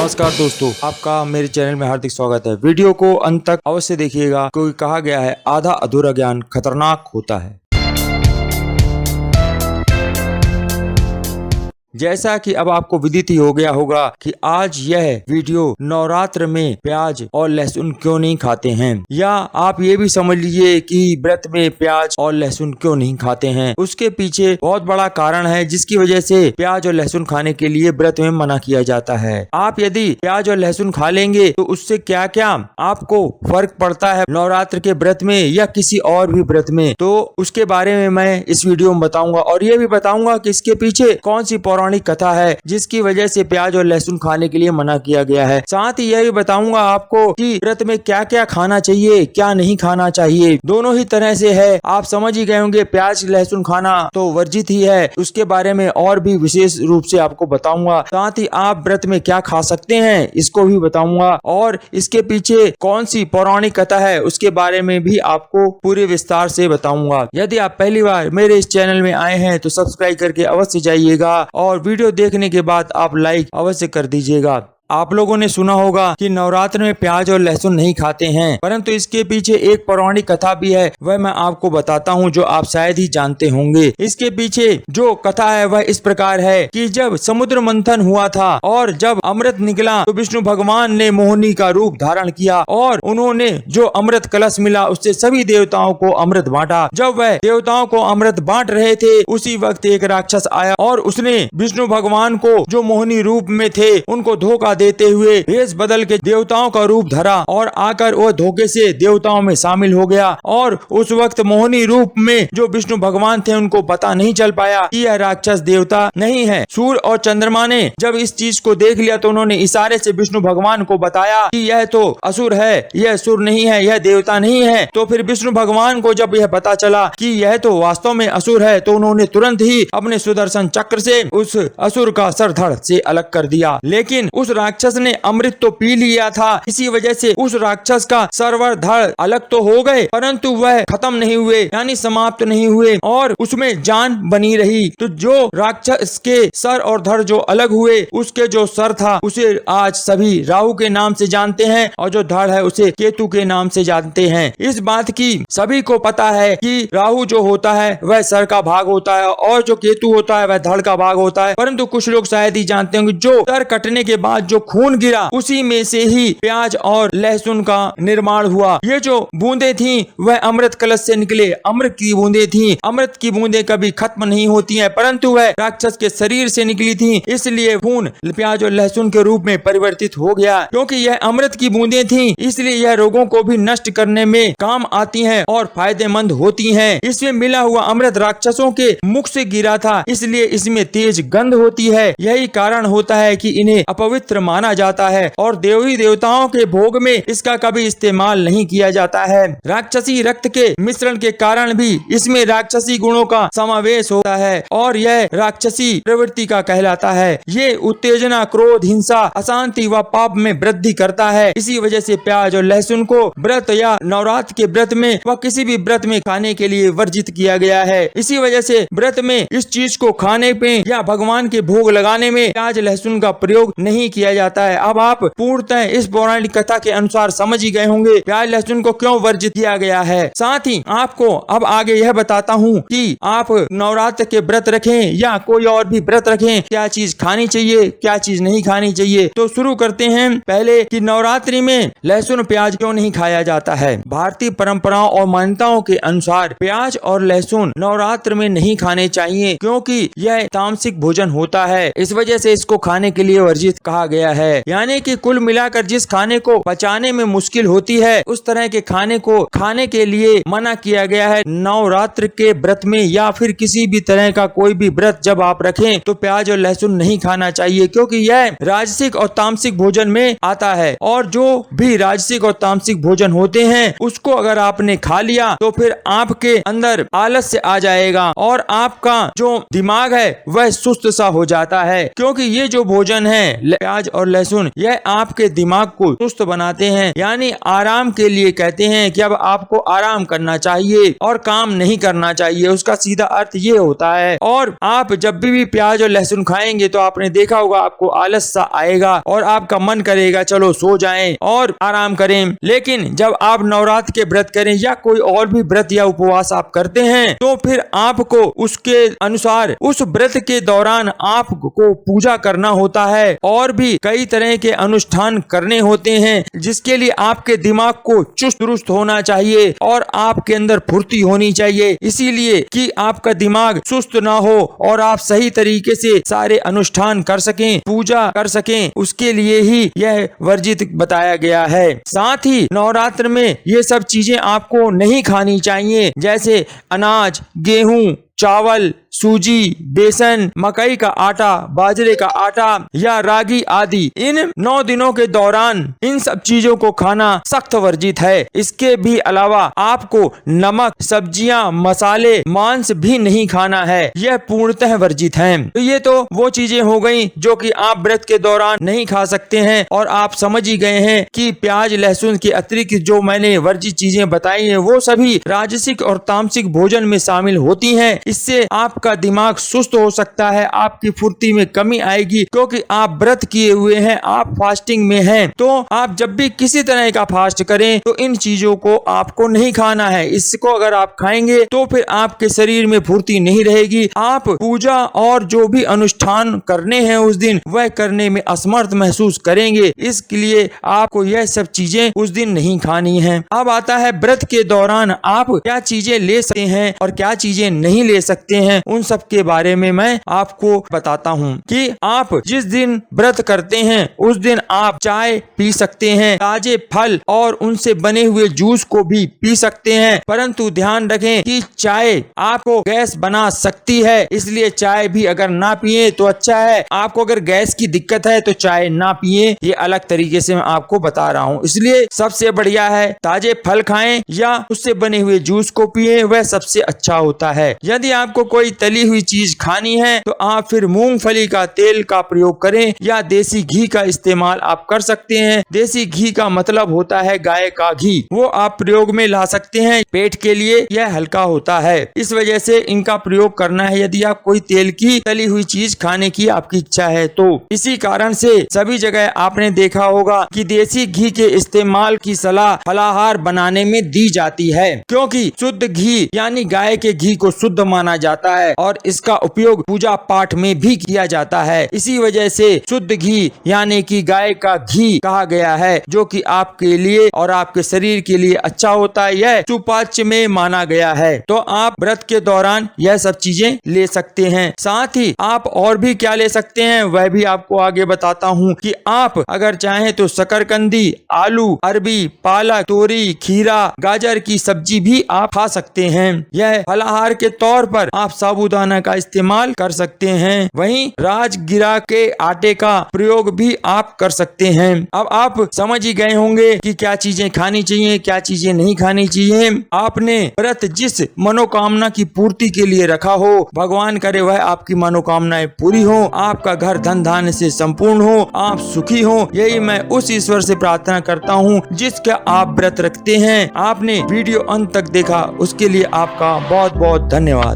नमस्कार दोस्तों, आपका मेरे चैनल में हार्दिक स्वागत है। वीडियो को अंत तक अवश्य देखिएगा क्योंकि कहा गया है आधा अधूरा ज्ञान खतरनाक होता है। जैसा कि अब आपको विदित ही हो गया होगा कि आज यह वीडियो नवरात्र में प्याज और लहसुन क्यों नहीं खाते हैं, या आप ये भी समझ लीजिए कि व्रत में प्याज और लहसुन क्यों नहीं खाते हैं। उसके पीछे बहुत बड़ा कारण है जिसकी वजह से प्याज और लहसुन खाने के लिए व्रत में मना किया जाता है। आप यदि प्याज और लहसुन खा लेंगे तो उससे क्या क्या आपको फर्क पड़ता है नवरात्र के व्रत में या किसी और भी व्रत में, तो उसके बारे में मैं इस वीडियो में बताऊंगा। और ये भी बताऊंगा कि इसके पीछे कौन सी पौराणिक कथा है जिसकी वजह से प्याज और लहसुन खाने के लिए मना किया गया है। साथ ही यह भी बताऊंगा आपको कि व्रत में क्या क्या खाना चाहिए, क्या नहीं खाना चाहिए। दोनों ही तरह से है, आप समझ ही गए होंगे। प्याज लहसुन खाना तो वर्जित ही है, उसके बारे में और भी विशेष रूप से आपको बताऊंगा। साथ ही आप व्रत में क्या खा सकते हैं इसको भी बताऊंगा, और इसके पीछे कौन सी पौराणिक कथा है उसके बारे में भी आपको पूरे विस्तार से बताऊंगा। यदि आप पहली बार मेरे इस चैनल में आए हैं तो सब्सक्राइब करके अवश्य जाइएगा, और वीडियो देखने के बाद आप लाइक अवश्य कर दीजिएगा। आप लोगों ने सुना होगा कि नवरात्र में प्याज और लहसुन नहीं खाते हैं, परंतु इसके पीछे एक पौराणिक कथा भी है, वह मैं आपको बताता हूं जो आप शायद ही जानते होंगे। इसके पीछे जो कथा है वह इस प्रकार है कि जब समुद्र मंथन हुआ था और जब अमृत निकला तो विष्णु भगवान ने मोहिनी का रूप धारण किया और उन्होंने जो अमृत कलश मिला उससे सभी देवताओं को अमृत बांटा। जब वह देवताओं को अमृत बांट रहे थे उसी वक्त एक राक्षस आया और उसने विष्णु भगवान को जो मोहिनी रूप में थे उनको धोखा देते हुए भेष बदल के देवताओं का रूप धरा और आकर वह धोखे से देवताओं में शामिल हो गया। और उस वक्त मोहिनी रूप में जो विष्णु भगवान थे उनको पता नहीं चल पाया कि यह राक्षस देवता नहीं है। सूर्य और चंद्रमा ने जब इस चीज को देख लिया तो उन्होंने इशारे से विष्णु भगवान को बताया कि यह तो असुर है, यह सुर नहीं है, यह देवता नहीं है। तो फिर विष्णु भगवान को जब यह पता चला कि यह तो वास्तव में असुर है तो उन्होंने तुरंत ही अपने सुदर्शन चक्र से उस असुर का सर धड़ से अलग कर दिया। लेकिन उस राक्षस ने अमृत तो पी लिया था, इसी वजह से उस राक्षस का सरवर धड़ अलग तो हो गए परंतु वह खत्म नहीं हुए, यानी समाप्त नहीं हुए और उसमें जान बनी रही। तो जो राक्षस के सर और धड़ जो अलग हुए उसके जो सर था उसे आज सभी राहु के नाम से जानते हैं और जो धड़ है उसे केतु के नाम से जानते हैं। इस बात की सभी को पता है कि राहु जो होता है वह सर का भाग होता है और जो केतु होता है वह धड़ का भाग होता है, परंतु कुछ लोग शायद ही जानते होंगे जो सर कटने के बाद जो खून गिरा उसी में से ही प्याज और लहसुन का निर्माण हुआ। ये जो बूंदे थी वह अमृत कलश से निकले अमृत की बूंदे थी। अमृत की बूंदे कभी खत्म नहीं होती हैं, परंतु वह राक्षस के शरीर से निकली थी, इसलिए खून प्याज और लहसुन के रूप में परिवर्तित हो गया। क्योंकि यह अमृत की बूंदे थी इसलिए यह रोगों को भी नष्ट करने में काम आती हैं और फायदेमंद होती हैं। इसमें मिला हुआ अमृत राक्षसों के मुख से गिरा था इसलिए इसमें तेज गंध होती है। यही कारण होता है कि इन्हें अपवित्र माना जाता है और देवी देवताओं के भोग में इसका कभी इस्तेमाल नहीं किया जाता है। राक्षसी रक्त के मिश्रण के कारण भी इसमें राक्षसी गुणों का समावेश होता है और यह राक्षसी प्रवृत्ति का कहलाता है। ये उत्तेजना, क्रोध, हिंसा, अशांति व पाप में वृद्धि करता है। इसी वजह से प्याज और लहसुन को व्रत या नवरात्र के व्रत में व किसी भी व्रत में खाने के लिए वर्जित किया गया है। इसी वजह से व्रत में इस चीज को खाने पे या भगवान के भोग लगाने में प्याज लहसुन का प्रयोग नहीं किया जाता है। अब आप पूर्णतः इस पौराणिक कथा के अनुसार समझ ही गए होंगे प्याज लहसुन को क्यों वर्जित किया गया है। साथ ही आपको अब आगे यह बताता हूँ कि आप नवरात्र के व्रत रखें या कोई और भी व्रत रखें, क्या चीज खानी चाहिए, क्या चीज नहीं खानी चाहिए। तो शुरू करते हैं पहले कि नवरात्रि में लहसुन प्याज क्यों नहीं खाया जाता है। भारतीय परंपराओं और मान्यताओं के अनुसार प्याज और लहसुन नवरात्र में नहीं खाने चाहिए क्योंकि यह तामसिक भोजन होता है। इस वजह से इसको खाने के लिए वर्जित कहा गया है। यानी कि कुल मिलाकर जिस खाने को पचाने में मुश्किल होती है उस तरह के खाने को खाने के लिए मना किया गया है। नवरात्र के व्रत में या फिर किसी भी तरह का कोई भी व्रत जब आप रखें तो प्याज और लहसुन नहीं खाना चाहिए क्योंकि यह राजसिक और तामसिक भोजन में आता है और जो भी राजसिक और तामसिक भोजन होते हैं उसको अगर आपने खा लिया तो फिर आपके अंदर आलस्य आ जाएगा और आपका जो दिमाग है वह सुस्त सा हो जाता है। क्योंकि ये जो भोजन है प्याज प्याज और लहसुन यह आपके दिमाग को सुस्त बनाते हैं, यानी आराम के लिए कहते हैं कि अब आपको आराम करना चाहिए और काम नहीं करना चाहिए। उसका सीधा अर्थ ये होता है। और आप जब भी प्याज और लहसुन खाएंगे तो आपने देखा होगा आपको आलस सा आएगा और आपका मन करेगा चलो सो जाएं और आराम करें। लेकिन जब आप नवरात्र के व्रत करें या कोई और भी व्रत या उपवास आप करते हैं तो फिर आपको उसके अनुसार उस व्रत के दौरान आपको पूजा करना होता है और भी कई तरह के अनुष्ठान करने होते हैं, जिसके लिए आपके दिमाग को चुस्त दुरुस्त होना चाहिए और आपके अंदर फुर्ती होनी चाहिए, इसीलिए कि आपका दिमाग सुस्त ना हो और आप सही तरीके से सारे अनुष्ठान कर सकें, पूजा कर सकें, उसके लिए ही यह वर्जित बताया गया है। साथ ही नवरात्र में ये सब चीजें आपको नहीं खानी चाहिए, जैसे अनाज, गेहूं, चावल, सूजी, बेसन, मकई का आटा, बाजरे का आटा या रागी आदि। इन 9 दिनों के दौरान इन सब चीजों को खाना सख्त वर्जित है। इसके भी अलावा आपको नमक, सब्जियां, मसाले, मांस भी नहीं खाना है, यह पूर्णतः वर्जित है। तो ये तो वो चीजें हो गई जो कि आप व्रत के दौरान नहीं खा सकते हैं और आप समझ ही गए हैं कि प्याज लहसुन के अतिरिक्त जो मैंने वर्जित चीजें बताई हैं वो सभी राजसिक और तामसिक भोजन में शामिल होती हैं। इससे आपका दिमाग सुस्त हो सकता है, आपकी फुर्ती में कमी आएगी, क्योंकि आप व्रत किए हुए हैं, आप फास्टिंग में हैं। तो आप जब भी किसी तरह का फास्ट करें तो इन चीजों को आपको नहीं खाना है। इसको अगर आप खाएंगे तो फिर आपके शरीर में फुर्ती नहीं रहेगी, आप पूजा और जो भी अनुष्ठान करने हैं उस दिन वह करने में असमर्थ महसूस करेंगे। इसके लिए आपको यह सब चीजें उस दिन नहीं खानी है। अब आता है व्रत के दौरान आप क्या चीजें ले सकते हैं और क्या चीजें नहीं ले सकते हैं, उन सब के बारे में मैं आपको बताता हूँ कि आप जिस दिन व्रत करते हैं उस दिन आप चाय पी सकते हैं, ताजे फल और उनसे बने हुए जूस को भी पी सकते हैं, परंतु ध्यान रखें कि चाय आपको गैस बना सकती है, इसलिए चाय भी अगर ना पिए तो अच्छा है। आपको अगर गैस की दिक्कत है तो चाय ना पिए, ये अलग तरीके से मैं आपको बता रहा हूँ। इसलिए सबसे बढ़िया है ताजे फल खाएं या उससे बने हुए जूस को पिए, वह सबसे अच्छा होता है। यदि आपको कोई तली हुई चीज खानी है तो आप फिर मूंगफली का तेल का प्रयोग करें या देसी घी का इस्तेमाल आप कर सकते हैं। देसी घी का मतलब होता है गाय का घी, वो आप प्रयोग में ला सकते हैं। पेट के लिए यह हल्का होता है, इस वजह से इनका प्रयोग करना है यदि आप कोई तेल की तली हुई चीज खाने की आपकी इच्छा है तो। इसी कारण से सभी जगह आपने देखा होगा कि देसी घी के इस्तेमाल की सलाह फलाहार बनाने में दी जाती है, क्योंकि शुद्ध घी यानी गाय के घी को शुद्ध माना जाता है और इसका उपयोग पूजा पाठ में भी किया जाता है। इसी वजह से शुद्ध घी यानी कि गाय का घी कहा गया है, जो कि आपके लिए और आपके शरीर के लिए अच्छा होता है, यह सुपाच्य में माना गया है। तो आप व्रत के दौरान यह सब चीजें ले सकते हैं। साथ ही आप और भी क्या ले सकते हैं वह भी आपको आगे बताता हूँ कि आप अगर चाहें तो शकरकंदी, आलू, अरबी, पालक, तोरी, खीरा, गाजर की सब्जी भी आप खा सकते हैं। यह फलाहार के तौर पर आप साबूदाना का इस्तेमाल कर सकते हैं। वहीं राजगिरा के आटे का प्रयोग भी आप कर सकते हैं। अब आप समझ ही गए होंगे कि क्या चीजें खानी चाहिए, क्या चीजें नहीं खानी चाहिए। आपने व्रत जिस मनोकामना की पूर्ति के लिए रखा हो, भगवान करे वह आपकी मनोकामनाएं पूरी हो, आपका घर धन धान्य से संपूर्ण हो, आप सुखी हो, यही मैं उस ईश्वर से प्रार्थना करता हूँ जिसका आप व्रत रखते हैं। आपने वीडियो अंत तक देखा उसके लिए आपका बहुत बहुत धन्यवाद।